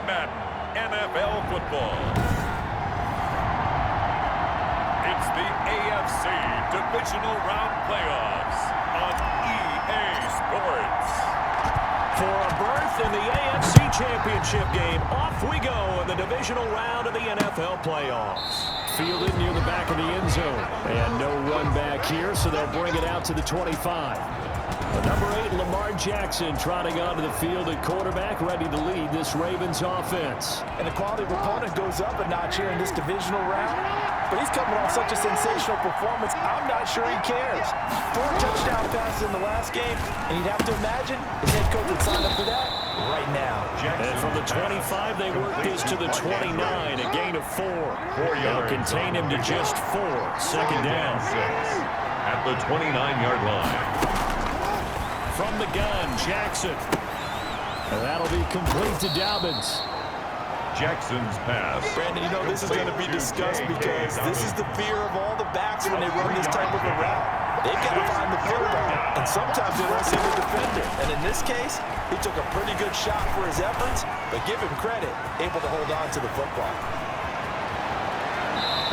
Madden NFL football. It's the AFC Divisional Round Playoffs on EA Sports. For a berth in the AFC Championship game, off we go in the Divisional Round of the NFL Playoffs. Fielded near the back of the end zone. And no run back here, so they'll bring it out to the 25. Number 8, Lamar Jackson, trotting onto the field at quarterback, ready to lead this Ravens offense. And the quality of opponent goes up a notch here in this divisional round. But he's coming off such a sensational performance, I'm not sure he cares. 4 touchdown passes in the last game, and you'd have to imagine his head coach would sign up for that right now. And from the 25, they work this to the 29, a gain of 4. They'll contain him to just 4. Second down. At the 29-yard line. From the gun, Jackson. And that'll be complete to Dobbins. Jackson's pass. Brandon, you know this is going to be discussed because this is the fear of all the backs when they run this type of a route. They've got to find the football, and sometimes they don't see the defender. And in this case, he took a pretty good shot for his efforts, but give him credit, able to hold on to the football.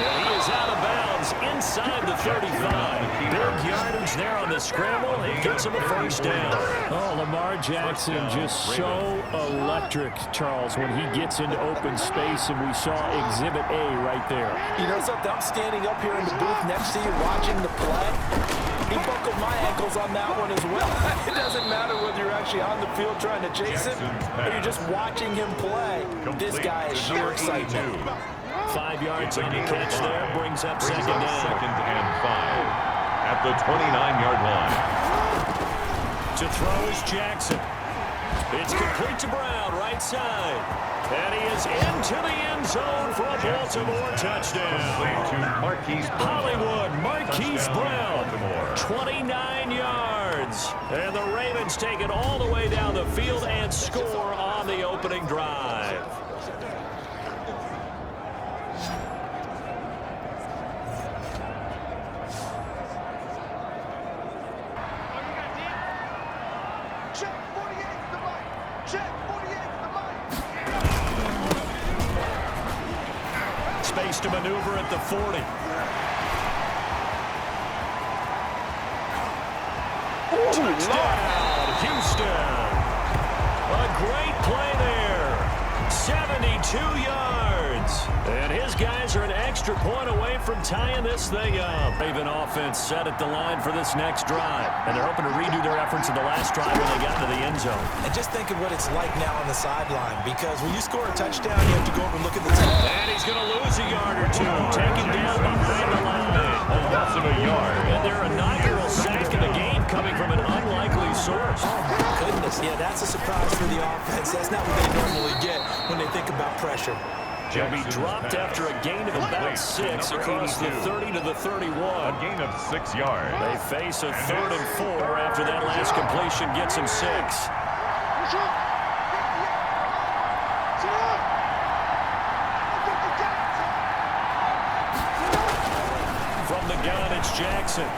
And he is out of bounds inside the 35. Big yardage there on the scramble. It gets him a first down. Oh, Lamar Jackson just so electric, Charles, when he gets into open space, and we saw Exhibit A right there. You know something? I'm standing up here in the booth next to you watching the play. He buckled my ankles on that one as well. It doesn't matter whether you're actually on the field trying to chase him or you're just watching him play. This guy is sheer excitement. 5 yards on the catch there, brings up second down. Second and 5 at the 29-yard line. To throw is Jackson. It's complete to Brown, right side. And he is into the end zone for a Baltimore touchdown. Hollywood Marquise Brown, 29 yards. And the Ravens take it all the way down the field and score on the opening drive. Space to maneuver at the 40. Touchdown, Houston. A great play there. 72 yards. And his guys are an extra point away from tying this thing up. Raven offense set at the line for this next drive. And they're hoping to redo their efforts in the last drive when they got to the end zone. And just think of what it's like now on the sideline, because when you score a touchdown, you have to go over and look at the time. And he's going to lose a yard or two. Taken down behind the line. Loss of a yard. And their inaugural sack of the game coming from an unlikely source. Oh, my goodness. Yeah, that's a surprise for the offense. That's not what they normally get when they think about pressure. He'll be dropped after a gain of about 6 across the 30 to the 31. A gain of 6 yards. They face a 3rd and 4 after that last completion gets him 6. From the gun, it's Jackson.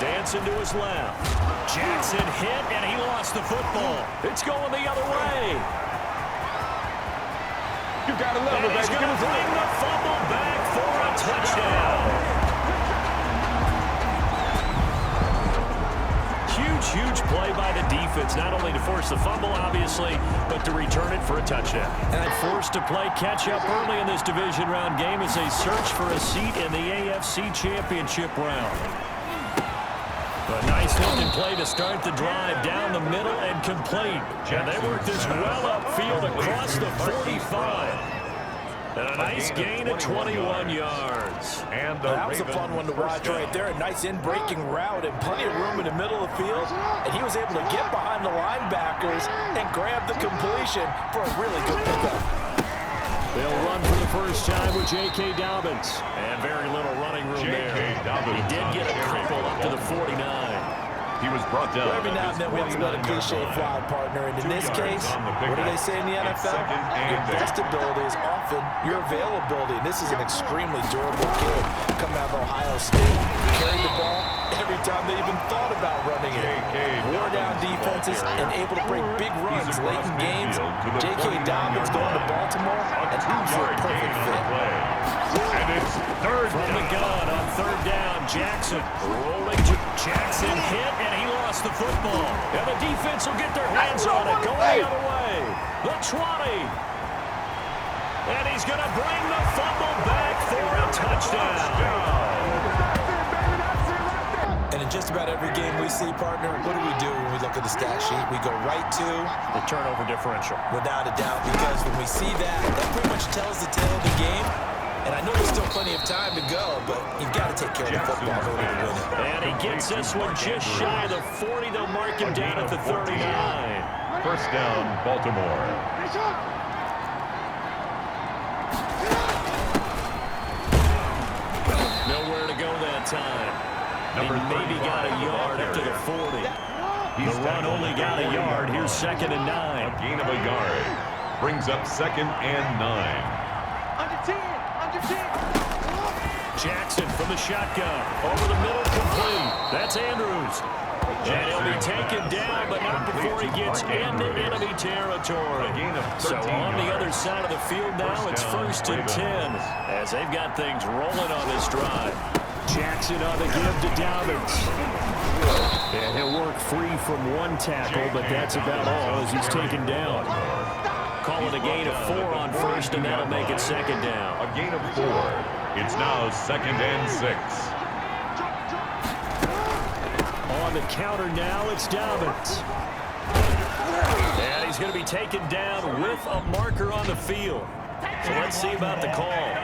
Dancing to his left. Jackson hit, and he lost the football. It's going the other way. You got to love it, baby. He's going to bring the fumble back for a touchdown. Huge play by the defense, not only to force the fumble, obviously, but to return it for a touchdown. And forced to play catch-up early in this division round game as they search for a seat in the AFC Championship round. A nice looking play to start the drive down the middle and complete. And they work this well upfield across the 45. And a nice gain of 21 yards. And that was a fun one to watch right there. A nice in-breaking route and plenty of room in the middle of the field. And he was able to get behind the linebackers and grab the completion for a really good pickup. They'll run for the first time with J.K. Dobbins. And very little running room there. He did get a couple up to the 49. He was brought down. Every now and then we have to let a cliche fly, partner. And in this case, what do they say in the NFL? Your best ability is often your availability. And this is an extremely durable kid coming out of Ohio State. Carried the ball every time they even thought about running it. Wore down defenses and able to break big runs late in games. J.K. Dobbins going to Baltimore, an absolute perfect fit. And it's third from the gun on third down. Jackson rolling to Jackson hit, and he lost the football. And the defense will get their hands on it. Going the other way. The 20. And he's going to bring the fumble back for a touchdown. And in just about every game we see, partner, what do when we look at the stat sheet? We go right to the turnover differential. Without a doubt, because when we see that, that pretty much tells the tale of the game. And I know there's still plenty of time to go, but you've got to take care of the football in order to win it. And he gets this one just shy of the 40. They'll mark him down at the 39. First down, Baltimore. Nowhere to go that time. He maybe got a yard up to the 40. The run only got a yard. Here's 2nd and 9. A gain of a yard. Brings up 2nd and 9. Under 10. Under 10. Jackson from the shotgun. Over the middle, complete. That's Andrews. And he'll be taken down, but not before he gets into enemy territory. So on the other side of the field now, it's 1st and 10 as they've got things rolling on this drive. Jackson on the give to Dobbins. And he'll work free from one tackle, but that's about all as he's taken down. Call it a gain of 4 on 1st, and that'll make it 2nd down. A gain of 4. It's now 2nd and 6. On the counter now, it's Dobbins. And he's going to be taken down with a marker on the field. So let's see about the call.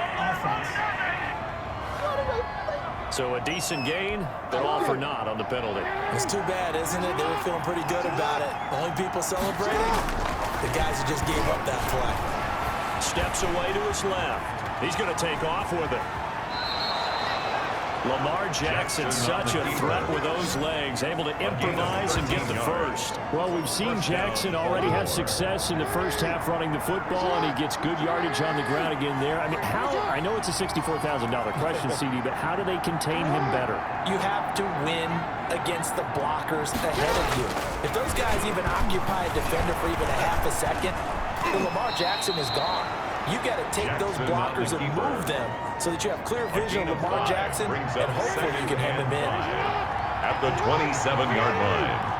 So a decent gain, but all for naught on the penalty. It's too bad, isn't it? They were feeling pretty good about it. The only people celebrating, the guys who just gave up that play. Steps away to his left. He's going to take off with it. Lamar Jackson, such a threat with those legs, able to improvise and get the first. Well, we've seen Jackson already have success in the first half running the football, and he gets good yardage on the ground again there. I mean, I know it's a $64,000 question, CD, but how do they contain him better? You have to win against the blockers ahead of you. If those guys even occupy a defender for even a half a second, then Lamar Jackson is gone. You got to take those blockers and move them so that you have clear vision of Lamar Jackson, and hopefully you can hem him in. At the 27-yard line.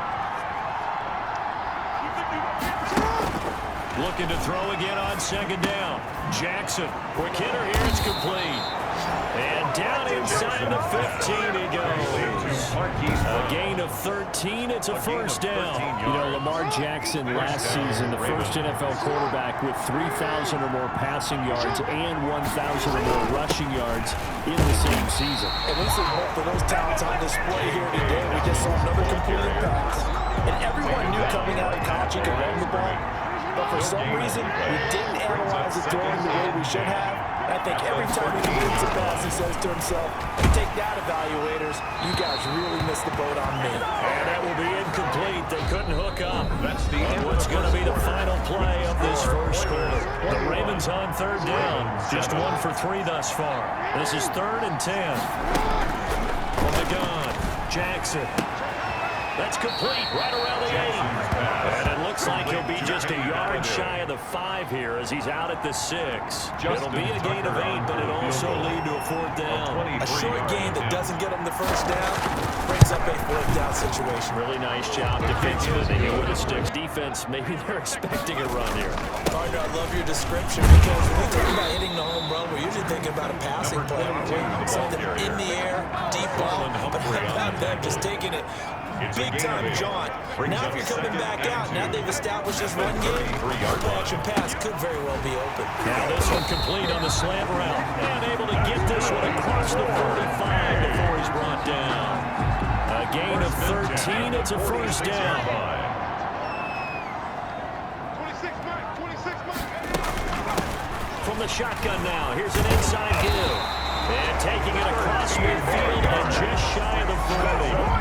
Looking to throw again on 2nd down. Jackson, quick hitter here, it's complete. And down inside the 15 he goes. A gain of 13, it's a 1st down. You know, Lamar Jackson last season, the first NFL quarterback with 3,000 or more passing yards and 1,000 or more rushing yards in the same season. And we see both of those talents on display here today. We just saw another completed pass. And everyone knew coming out of college he could run the ball. But for some reason, we didn't analyze the throwing the way we should have. I think every time he completes a pass, he says to himself, take that, evaluators. You guys really missed the boat on me. And that will be incomplete. They couldn't hook up. What's going to be the final play of this first quarter? The Ravens on 3rd down. Just 1 for 3 thus far. This is 3rd and 10. From the gun, Jackson. That's complete right around the 8. And it looks like he'll be just a yard shy of the 5 here as he's out at the 6. It'll be a gain of 8, but it'll also lead to a 4th down. A short gain that doesn't get him the 1st down brings up a 4th down situation. Really nice job defensively. They hit with the sticks. Defense, maybe they're expecting a run here. Partner, I love your description because when we talk about hitting the home run, we're usually thinking about a passing play, aren't we? Something in the air, deep ball, but how about them just taking it big-time jaunt. Now if you're coming back out, now they've established this run game, the action pass could very well be open. Now this one complete on the slant route. And able to get this one across the 45 before he's brought down. A gain of 13. It's a 1st down. 26 back. 26 back. From the shotgun now. Here's an inside give. And taking it across midfield and just shy of the 40.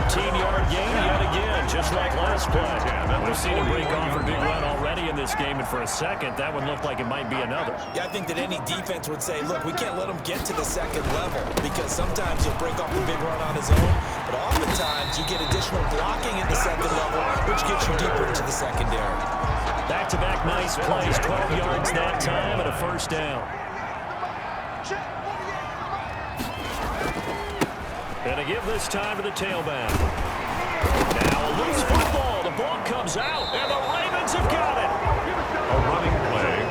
13-yard gain yet again, just like last play. We've seen him break off a big run already in this game, and for a second, that one looked like it might be another. Yeah, I think that any defense would say, look, we can't let him get to the 2nd level because sometimes he'll break off the big run on his own, But oftentimes, you get additional blocking at the second level, which gets you deeper into the secondary. Back-to-back nice plays, 12 yards that time, and a first down. And a give this time to the tailback. Now a loose football. The ball comes out, and the Ravens have got it. A running play.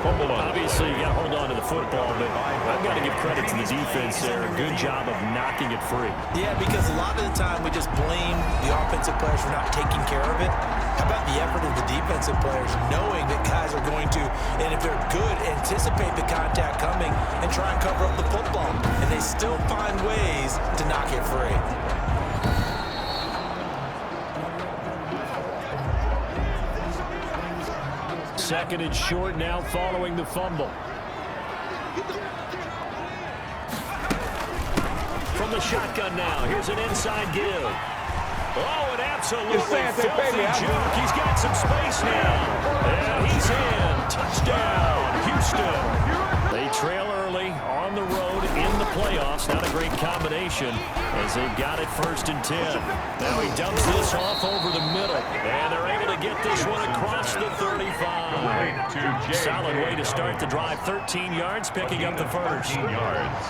Fumble on. Obviously, you got to hold on to the football, but I've got to give credit to the defense there. A good job of knocking it free. Yeah, because a lot of the time we just blame the offensive players for not taking care of it. How about the effort of the defensive players knowing that guys are going to, and if they're good, anticipate the contact coming and try and cover up the football. And they still find ways to knock it free. Second and short now following the fumble. From the shotgun now, here's an inside give. Oh, an absolutely filthy juke. He's got some space now. And he's in. Touchdown, Houston. They trail early on the road in the playoffs. Not a great combination as they've got it 1st and 10. Now he dumps this off over the middle. And they're able to get this one across the 35. Solid way to start the drive. 13 yards, picking up the first. 13 yards.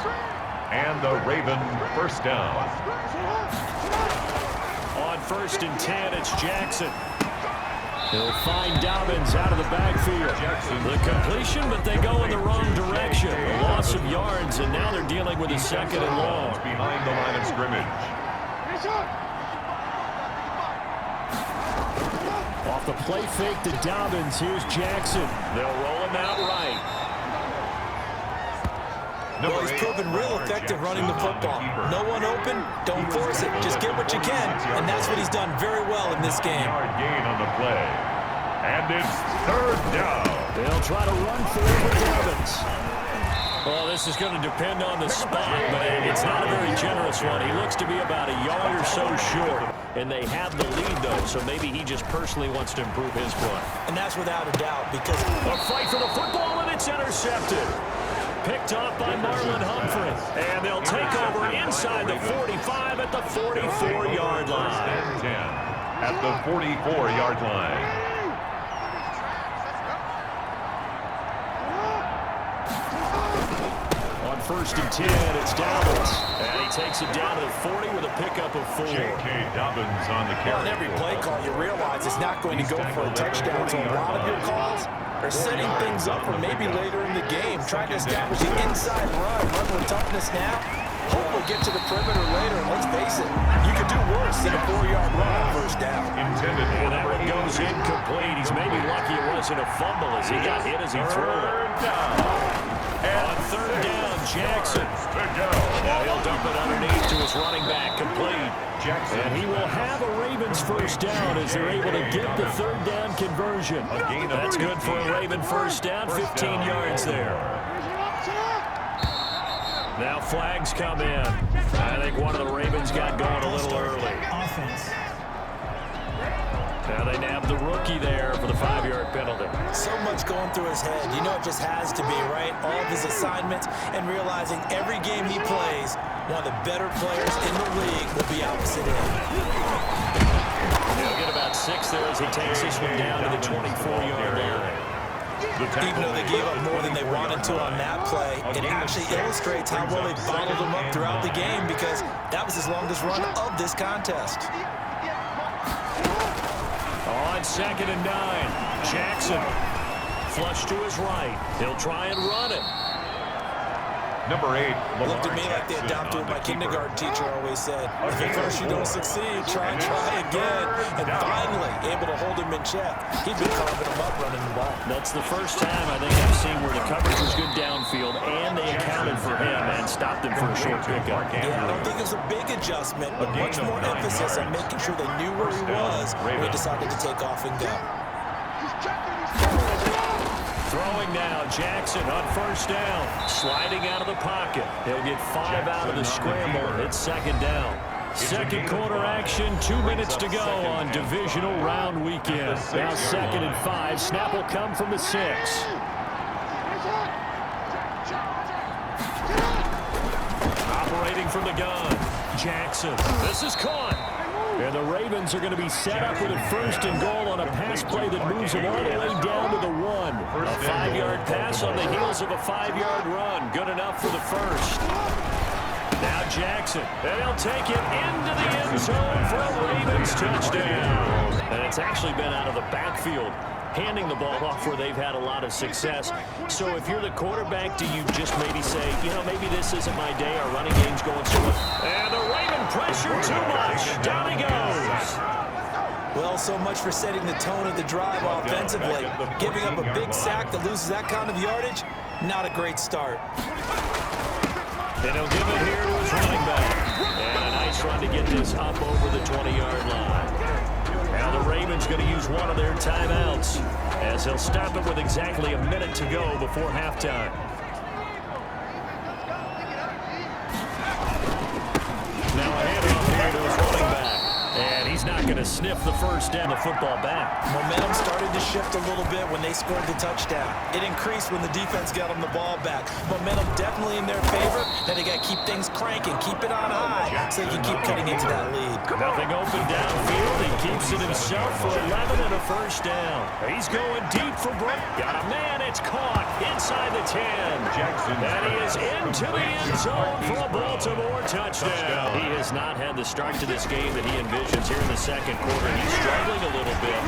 And the Raven first down. On 1st and 10, it's Jackson. He'll find Dobbins out of the backfield. The completion, but they go in the wrong direction. A loss of yards, and now they're dealing with a 2nd and long. Behind the line of scrimmage. Off the play fake to Dobbins, here's Jackson. They'll roll him out right. Well, he's proven real effective running the football. No one open, don't force it. Just get what you can, and that's what he's done very well in this game. Yard gain on the play. And it's 3rd down. They'll try to run for it with Dobbins. Well, this is going to depend on the spot, but it's not a very generous one. He looks to be about a yard or so short, and they have the lead, though, so maybe he just personally wants to improve his play. And that's without a doubt, because a fight for the football, and it's intercepted. Picked off by Marlon Humphrey. And they'll take over inside the 45 at the 44-yard line. 10 at the 44-yard line. On 1st and 10, it's Dobbins. And he takes it down to the 40 with a pickup of 4. J.K. Dobbins on the carry. on every play call, you realize it's not going to go for a touchdown. So a lot of your calls are setting things up for maybe later in the game, trying to establish the inside run with toughness now. Hopefully get to the perimeter later. And let's face it, you could do worse than a 4-yard run on 1st down. Intended for and that one goes incomplete. He's maybe lucky it wasn't a fumble as he got hit as he threw it. On 3rd down, Jackson. Now he'll dump it underneath to his running back, complete. And he will have a Ravens first down as they're able to get the 3rd down conversion. That's good for a Raven first down, 15 yards there. Now flags come in. I think one of the Ravens got going a little early. Offense. Now they nab the rookie there for the 5-yard penalty. So much going through his head. You know it just has to be, right? All of his assignments and realizing every game he plays, one of the better players in the league will be opposite him. He'll get about 6 there as he takes this one down to the 24-yard line. Even though they gave up more than they wanted to on that play, it actually illustrates how well they bottled him up throughout the game because that was his longest run of this contest. On 2nd and 9, Jackson. Flush to his right. He'll try and run it. Number 8, Looked to me like they adopted what my kindergarten teacher always said. If at first you don't succeed, try again. And finally, able to hold him in check. He'd been carving him up running the ball. That's the first time I think I've seen where the coverage was good downfield and they accounted for him and stopped him for a short pickup. Yeah, I don't think it was a big adjustment, but much more emphasis on making sure they knew where he was when he decided to take off and go. Throwing now, Jackson on 1st down. Sliding out of the pocket. He'll get 5 out of the scramble. It's 2nd down. Second quarter action, 2 minutes to go on divisional round weekend. Now 2nd and 5. Snap will come from the 6. Operating from the gun. Jackson. This is caught. And the Ravens are going to be set up with a 1st and goal on a pass play that moves them all the way down to the 1. A 5-yard pass on the heels of a 5-yard run. Good enough for the first. Now Jackson. And he'll take it into the end zone for a Ravens touchdown. And it's actually been out of the backfield, handing the ball off where they've had a lot of success. So if you're the quarterback, do you just maybe say, you know, maybe this isn't my day, our running game's going so well. And the Raven pressure too much. Down he goes. Well, so much for setting the tone of the drive offensively. Giving up a big sack that loses that kind of yardage, not a great start. And he'll give it here to his running back. And a nice run to get this up over the 20-yard line. Now the Ravens going to use one of their timeouts as they'll stop it with exactly a minute to go before halftime. Now a handoff here to his running back. And he's not going to sniff the first down, the football back. Momentum started to shift a little bit when they scored the touchdown. It increased when the defense got them the ball back. Momentum definitely in their favor. Now they got to keep things cranking, keep it on high so they can keep cutting into that lead. Nothing open downfield. He keeps it himself for 11 and a first down. He's going deep for Brook. Got a man. It's caught inside the 10. Jackson. And he is into the end zone for a Baltimore touchdown. He has not had the start to this game that he envisions here in the second quarter. He's struggling a little bit.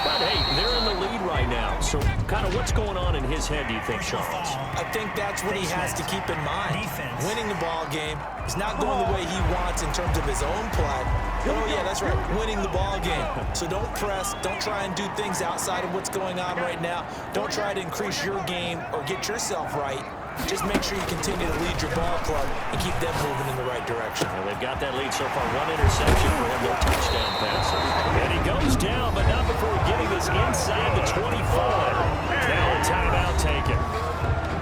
But, hey, they're in the lead right now. So, kind of what's going on in his head, do you think, Charles? I think that's what he has to keep in mind. Winning the ball game is not going the way he wants in terms of his own play. Oh, yeah, that's right, winning the ball game. So don't press. Don't try and do things outside of what's going on right now. Don't try to increase your game or get yourself right. Just make sure you continue to lead your ball club and keep them moving in the right direction. Well, they've got that lead so far. One interception for him, no touchdown passes. And he goes down, but not before getting this inside the 25. Now a timeout taken.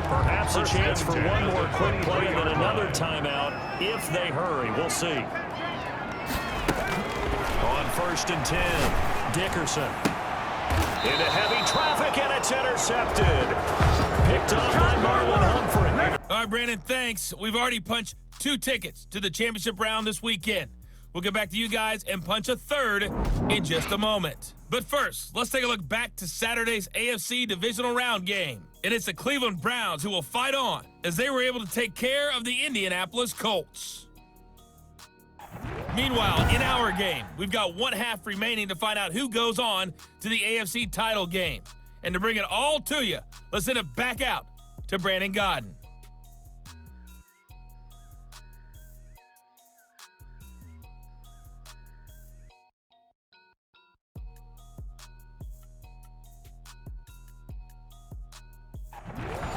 Perhaps a chance for one more quick play and then another timeout if they hurry. We'll see. On 1st and 10, Dickerson. Into heavy traffic, and it's intercepted. Picked up by Marlon Humphrey. All right, Brandon, thanks. We've already punched 2 tickets to the championship round this weekend. We'll get back to you guys and punch a 3rd in just a moment. But first, let's take a look back to Saturday's AFC Divisional Round game. And it's the Cleveland Browns who will fight on as they were able to take care of the Indianapolis Colts. Meanwhile, in our game, we've got 1 half remaining to find out who goes on to the AFC title game. And to bring it all to you, let's send it back out to Brandon Godden.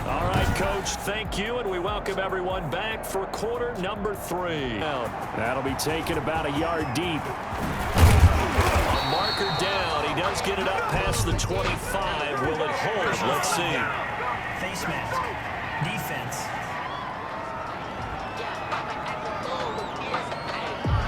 All right, Coach, thank you, and we welcome everyone back for quarter number 3. That'll be taken about a yard deep. A marker down. He does get it up past the 25. Will it hold? Let's see. Face mask. Defense.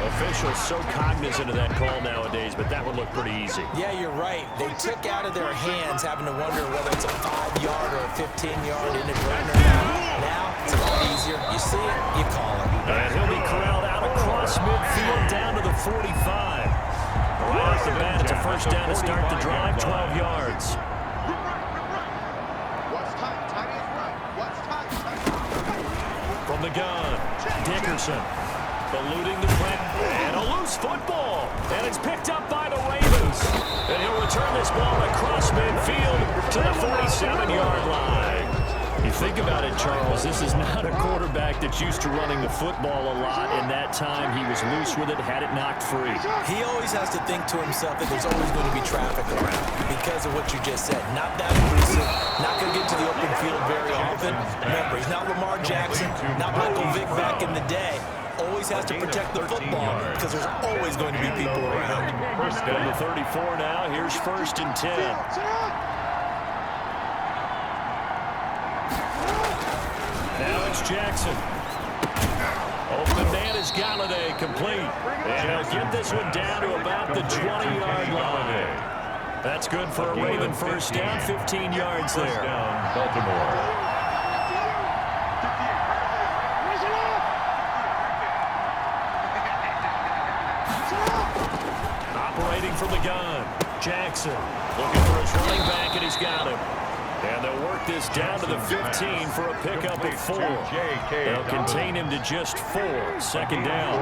Officials so cognizant of that call nowadays, but that one looked pretty easy. Yeah, you're right. They took out of their hands having to wonder whether it's a 5-yard or a 15-yard inadvertent or not. Now, it's a lot easier. You see it, you call it. And he'll be corralled out across midfield down to the 45. Right off the bat, it's a first down to start the drive, 12 yards. From the gun, Dickerson. Eluding the threat, and a loose football. And it's picked up by the Ravens. And he'll return this ball across midfield to the 47-yard line. You think about it, Charles, this is not a quarterback that's used to running the football a lot. In that time, he was loose with it, had it knocked free. He always has to think to himself that there's always going to be traffic around because of what you just said. Not that elusive, not going to get to the open field very often. Remember, he's not Lamar Jackson, not Michael Vick back in the day. Always has to protect the football because there's always going to be people around. From the 34 now, here's 1st and 10. Now it's Jackson. Open man is Galladay, complete. And he'll get this one down to about the 20-yard line. That's good for a Raven first down, 15 yards there. First down, Baltimore. Operating from the gun. Jackson looking for his running back, and he's got him. And they'll work this down to the 15 for a pickup of 4. They'll contain him to just 4. Second down.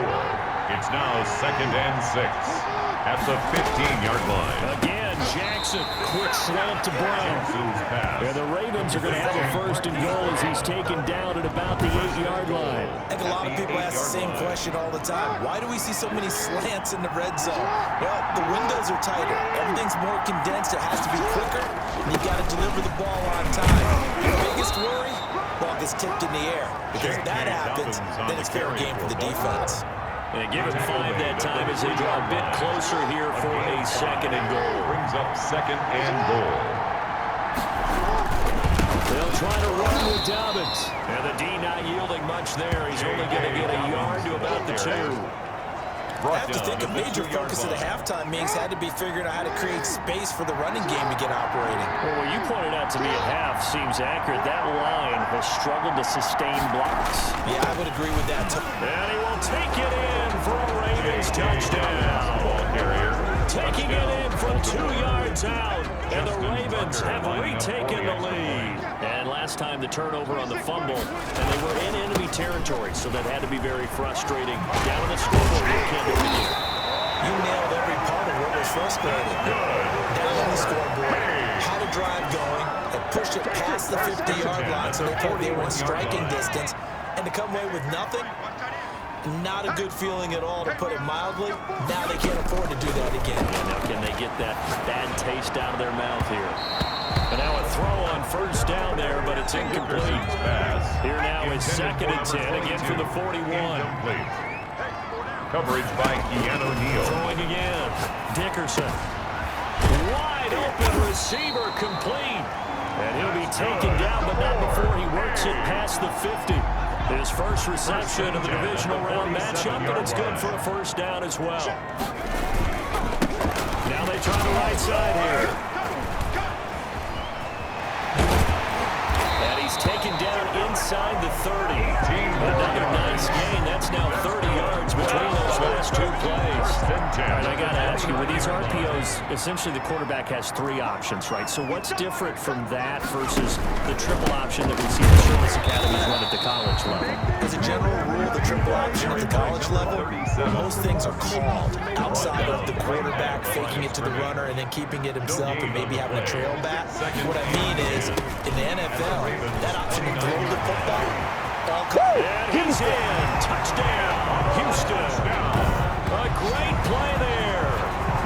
It's now 2nd and 6 at the 15-yard line. Again, Jackson. Quick slant to Brown. And the Ravens are going to have a 1st and goal as he's taken down at about the 8-yard line. I think a lot of people ask the same question all the time. Why do we see so many slants in the red zone? Well, the windows are tighter. Everything's more condensed. It has to be quicker, and you've got to deliver the ball on time. Your biggest worry? Ball gets tipped in the air. Because if that happens, then it's fair game for the defense. And give him 5 that time as they draw a bit closer here for a 2nd and goal. Brings up 2nd and goal. They'll try to run with Dobbins. And the D not yielding much there. He's only going to get a yard to about the 2. I have to think a major focus of the halftime meetings had to be figuring out how to create space for the running game to get operating. Well, what you pointed out to me at half seems accurate. That line has struggled to sustain blocks. Yeah, I would agree with that, too. And he will take it in for a Ravens touchdown. Ball carrier. Taking it in from 2 yards out. And the Ravens have retaken the lead. And last time the turnover on the fumble, and they were in enemy territory, so that had to be very frustrating. Down on the scoreboard, You nailed every part of what was frustrating. Down on the scoreboard, had a drive going, and pushed it past the 50-yard line so they thought they were in striking distance, and to come away with nothing, not a good feeling at all, to put it mildly. Now they can't afford to do that again. And now can they get that bad taste out of their mouth here? And now a throw on 1st down there, but it's incomplete. Here now is 2nd and 10, again for the 41. Coverage by Keanu Neal. Throwing again. Dickerson. Wide open receiver complete. And he'll be taken down, but not before he works it past the 50. His first reception of the divisional round matchup, and it's good for a 1st down as well. Now they try the right side here. And he's taken down inside the 30. Another nice gain. That's now 30 yards between those last 2 plays. All right, I got to ask you, with these RPOs, essentially the quarterback has 3 options, right? So what's different from that versus the triple option that we see the service academies run at the college level? As a general rule, the triple option at the college level, most things are called outside of the quarterback faking it to the runner and then keeping it himself and maybe having a trail back. What I mean is, in the NFL, that option to throw the football, and he's in. Touchdown, Houston. A great play there.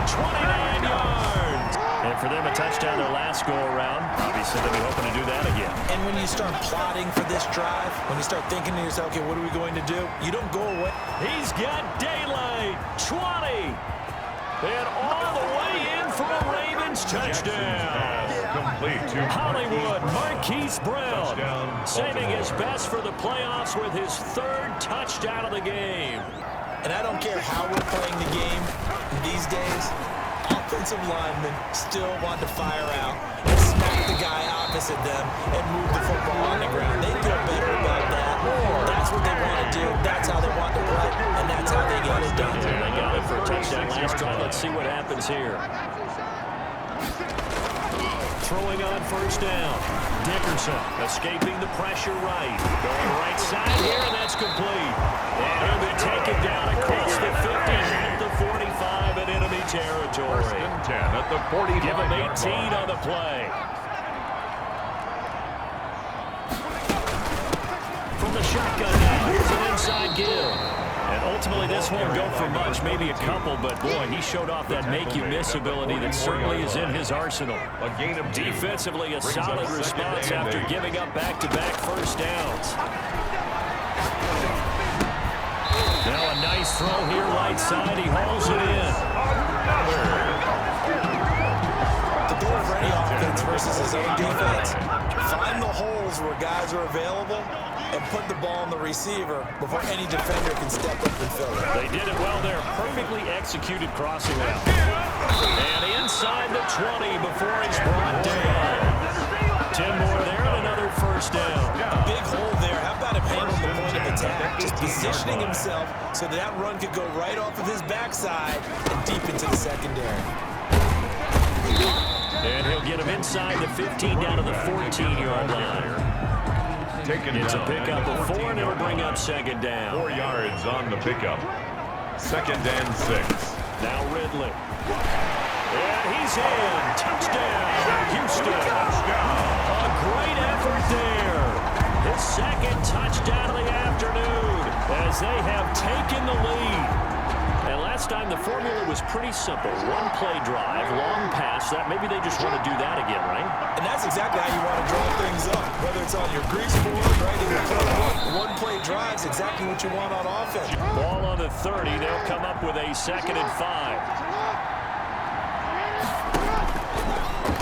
29 yards. And for them, a touchdown their last go-around. Obviously, they'll be hoping to do that again. And when you start plotting for this drive, when you start thinking to yourself, okay, what are we going to do? You don't go away. He's got daylight. 20. And all the way in for a Ravens touchdown. Complete to Hollywood, Marquise Brown, saving his best for the playoffs with his 3rd touchdown of the game. And I don't care how we're playing the game these days, offensive linemen still want to fire out and smack the guy opposite them and move the football on the ground. They feel better about that. That's what they want to do. That's how they want to play, and that's how they get it done. And they got it for a touchdown last drive. Let's see what happens here. Throwing on 1st down. Dickerson escaping the pressure right. Going right side here, and that's complete. And he'll be taken down across the 50 at the 45 in enemy territory. 1st and 10 at the 45. Give him 18 on the play. From the shotgun now, here's an inside give. And ultimately, this won't go for much, maybe a couple, but boy, he showed off that make-you-miss ability that certainly is in his arsenal. Defensively, a solid response after giving up back-to-back 1st downs. Now a nice throw here, right side. He hauls it in. The door for any offense versus his own defense. Find the holes where guys are available and put the ball on the receiver before any defender can step up and fill it. They did it well there. Perfectly executed crossing route. And inside the 20 before he's brought down. 10 more there and another first down. A big hole there. How about him handling the point of attack? Just positioning himself so that run could go right off of his backside and deep into the secondary. And he'll get him inside the 15 down to the 14-yard line. It's a pickup of 4, and it'll bring up second down. 4 yards on the pickup. 2nd and 6. Now Ridley. And he's in. Touchdown, Houston. A great effort there. His second touchdown of the afternoon as they have taken the lead. And last time the formula was pretty simple. One play drive, long pass. That maybe they just want to do that again, right? And that's exactly how you want to draw things up. Whether it's on your grease board, right in the one play drive's exactly what you want on offense. Ball on the 30. They'll come up with a 2nd and 5.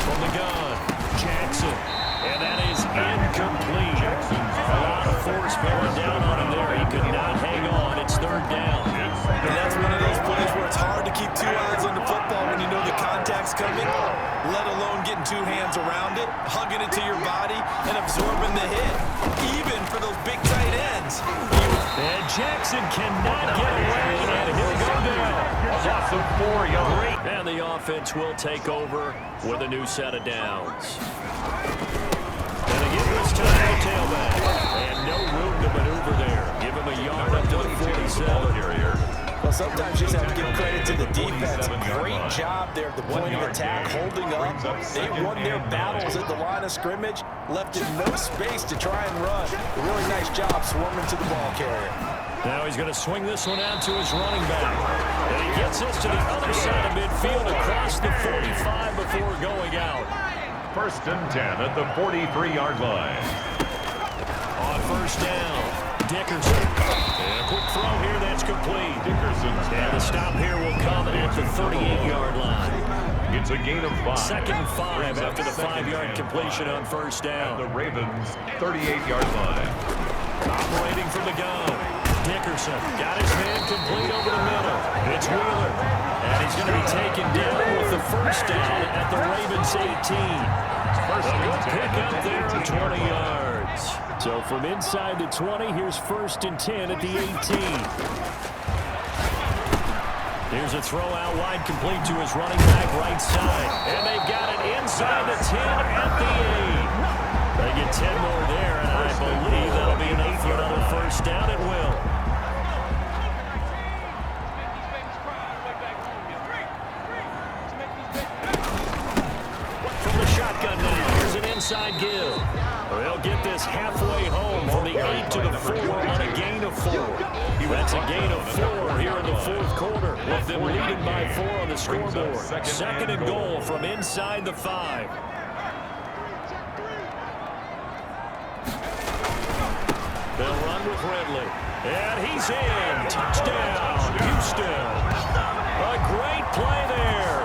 From the gun, Jackson. And that is incomplete. A lot of force bearing down on him there. He could not hang on. It's 3rd down. And that's one of those plays where it's hard to keep 2 eyes on the football when you know the contact's coming, let alone getting 2 hands around it, hugging it to your body, and absorbing the hit, even for those big tight ends. And Jackson cannot get away, and he'll go down. Loss of 4 yards. And the offense will take over with a new set of downs. And again this time the tailback. And no room to maneuver there. Give him a yard up to the 47. Well, sometimes you just have to give credit to the defense. Great job there at the point of attack, holding up. They won their battles at the line of scrimmage, left in no space to try and run. A really nice job swarming to the ball carrier. Now he's going to swing this one out to his running back. And he gets this to the other side of midfield across the 45 before going out. 1st and 10 at the 43-yard line. On 1st down, Dickerson. And a quick throw here that's complete. Dickerson's And the stop here will come at the 38-yard line. It's a gain of 5. 2nd and 5 after the 5-yard completion on 1st down. The Ravens' 38-yard line. Operating from the gun. Dickerson got his man complete over the middle. It's Wheeler. And he's going to be taken down with the 1st down at the Ravens 18. A good pick up there at 20 yards. So from inside the 20, here's 1st and 10 at the 18. Here's a throw out wide complete to his running back right side. And they've got it inside the 10 at the 8. They get 10 more there, and I believe that'll be enough for another 1st down. It will. From the shotgun now, here's an inside give. They'll get this halfway home from the 8 to the 4 on a gain of 4. That's a gain of 4 here in the 4th quarter, with them leading by 4 on the scoreboard. 2nd and goal from inside the 5. They'll run with Ridley. And he's in. Touchdown, Houston. A great play there.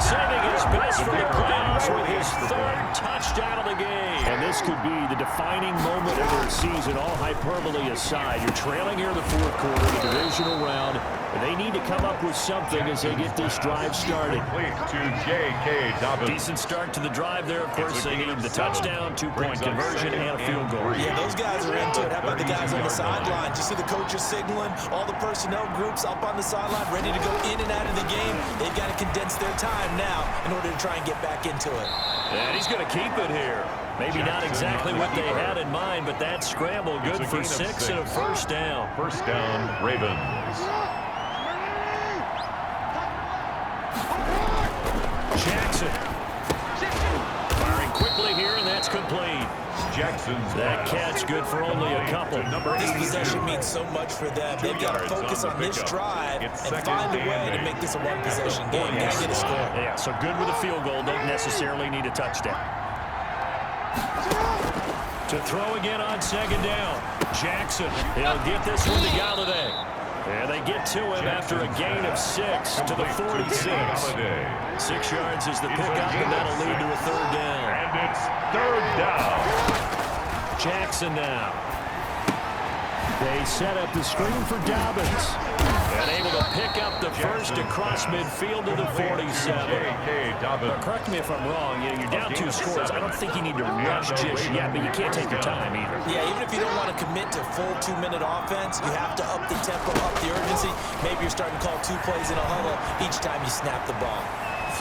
Saving his best for the playoffs with his 3rd touchdown of the game. And this could be the defining moment of their season, all hyperbole aside. You're trailing here in the 4th quarter, the divisional round. They need to come up with something as they get this drive started. To J.K. Dobbins. Decent start to the drive there. Of course, they need the touchdown, 2-point conversion, and a field goal. Yeah, those guys are into it. How about the guys on the sideline? You see the coaches signaling, all the personnel groups up on the sideline ready to go in and out of the game. They've got to condense their time now in order to try and get back into it. And he's going to keep it here. Maybe not exactly what they had in mind, but that scramble good for 6 and a 1st down. 1st down, Ravens. Jackson. Firing quickly here, and that's complete. Jackson's that catch good for only a couple. This possession means so much for them. They've got to focus on this drive and find a way to make this a one-possession game. Got to get a score. Yeah, so good with a field goal. Don't necessarily need a touchdown. To throw again on 2nd down. Jackson. He'll get this one to Galladay. And they get to him after a gain of 6 to the 46. 6 yards is the pickup, and that'll lead to a 3rd down. And it's 3rd down. Jackson now. They set up the screen for Dobbins. And able to pick up the first across midfield to the 47. But correct me if I'm wrong. You're down 2 scores. I don't think you need to rush just yet, but you can't take your time either. Yeah, even if you don't want to commit to full 2-minute offense, you have to up the tempo, up the urgency. Maybe you're starting to call 2 plays in a huddle each time you snap the ball.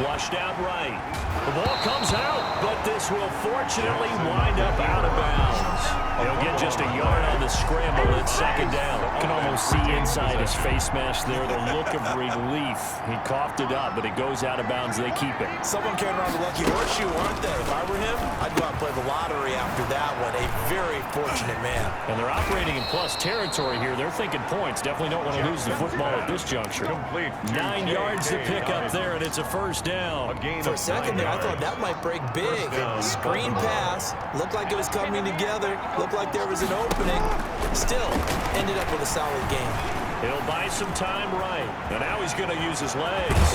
Flushed out right. The ball comes out, but this will fortunately wind up out of bounds. He'll get just a yard on the scramble. It's second down. You can almost see inside his face mask there the look of relief. He coughed it up, but it goes out of bounds. They keep it. Someone carrying around the lucky horseshoe, aren't they? If I were him, I'd go out and play the lottery after that one. A very fortunate man. And they're operating in plus territory here. They're thinking points. Definitely don't want to lose the football at this juncture. 9 yards to pick up there, and it's a first down. For a second there, I thought that might break big. Screen pass. Looked like it was coming together. Looked like there was an opening. Still, ended up with a solid game. He'll buy some time right. And now he's going to use his legs.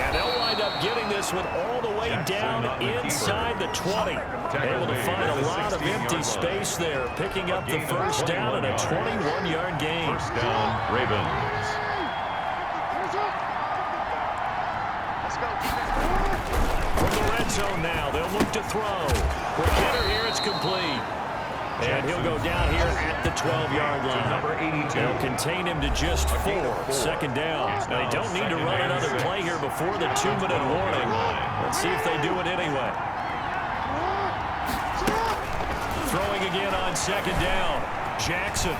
And they'll wind up getting this one all the way down inside the 20. Able to find a lot of empty space there. Picking up the first down and a 21-yard gain. First down, Ravens. From the red zone now, they'll look to throw. Quick hitter here, it's complete. And he'll go down here at the 12-yard line. Number 82. They'll contain him to just 4. Second down. Now, they don't need to run another play here before the 2-minute warning. Let's see if they do it anyway. Throwing again on second down. Jackson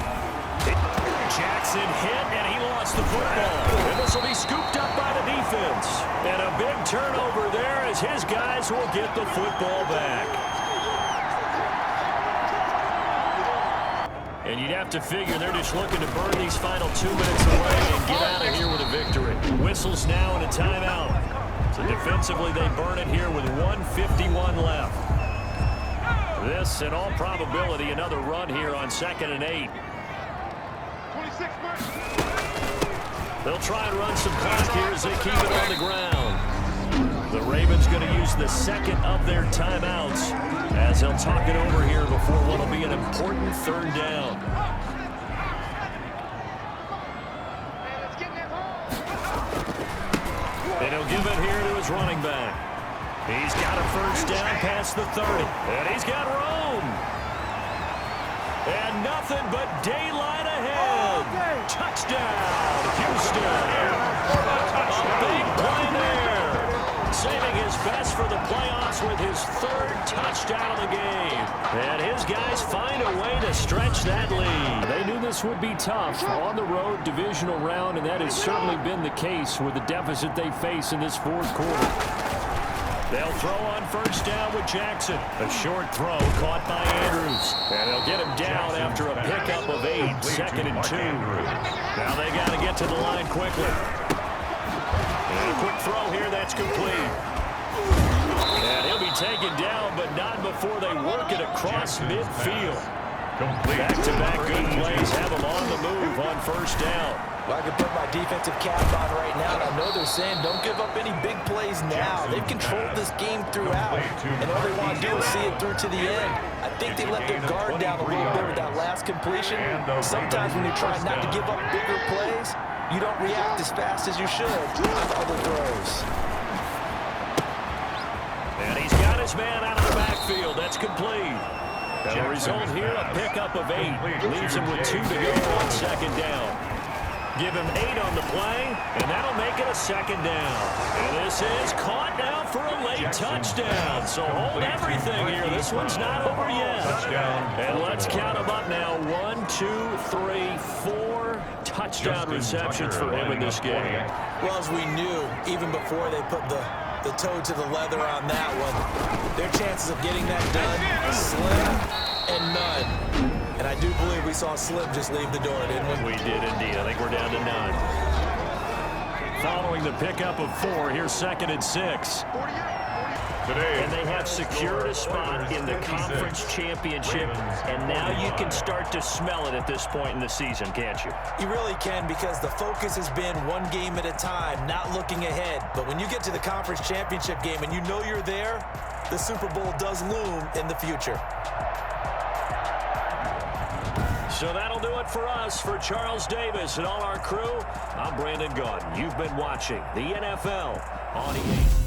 hit, and he lost the football. And this will be scooped up by the defense. And a big turnover there as his guys will get the football back. And you'd have to figure they're just looking to burn these final 2 minutes away and get out of here with a victory. Whistles now and a timeout. So defensively, they burn it here with 1:51 left. This, in all probability, another run here on 2nd and 8. They'll try and run some clock here as they keep it on the ground. The Ravens going to use the second of their timeouts as they'll talk it over here before what will be an important third down. And he'll give it here to his running back. He's got a first down past the 30. And he's got room. And nothing but daylight ahead. Touchdown, Houston. A big play there. Saving his best for the playoffs with his 3rd touchdown of the game. And his guys find a way to stretch that lead. They knew this would be tough on the road divisional round, and that has certainly been the case with the deficit they face in this 4th quarter. They'll throw on first down with Jackson. A short throw caught by Andrews. And they'll get him down after a pickup of 8, 2nd and 2. Now they got to get to the line quickly. And a quick throw here, that's complete. And he'll be taken down, but not before they work it across midfield. Back-to-back good plays have them on the move on first down. Well, I can put my defensive cap on right now, and I know they're saying don't give up any big plays now. They've controlled this game throughout, and all they want to do is see it through to the end. I think they let their guard down a little bit with that last completion. Sometimes when you try not to give up bigger plays, you don't react as fast as you should on other throws. And he's got his man out of the backfield. That's complete. And the result here, a pickup of 8. Leaves him with 2 to go on second down. Give him 8 on the play, and that'll make it a second down. And this is caught now for a late touchdown. So hold everything here. This one's not over yet. And let's count them up now. 1, 2, 3, 4 touchdown receptions for him in this game. Well, as we knew, even before they put the toe to the leather on that one, their chances of getting that done, slim and none. And I do believe we saw Slim just leave the door, didn't we? We did indeed. I think we're down to none. Following the pickup of 4, here's 2nd and 6. And they have secured a spot in the conference championship, and now you can start to smell it at this point in the season, can't you? You really can, because the focus has been one game at a time, not looking ahead. But when you get to the conference championship game and you know you're there, the Super Bowl does loom in the future. So that'll do it for us. For Charles Davis and all our crew, I'm Brandon Gaudin. You've been watching the NFL on EA.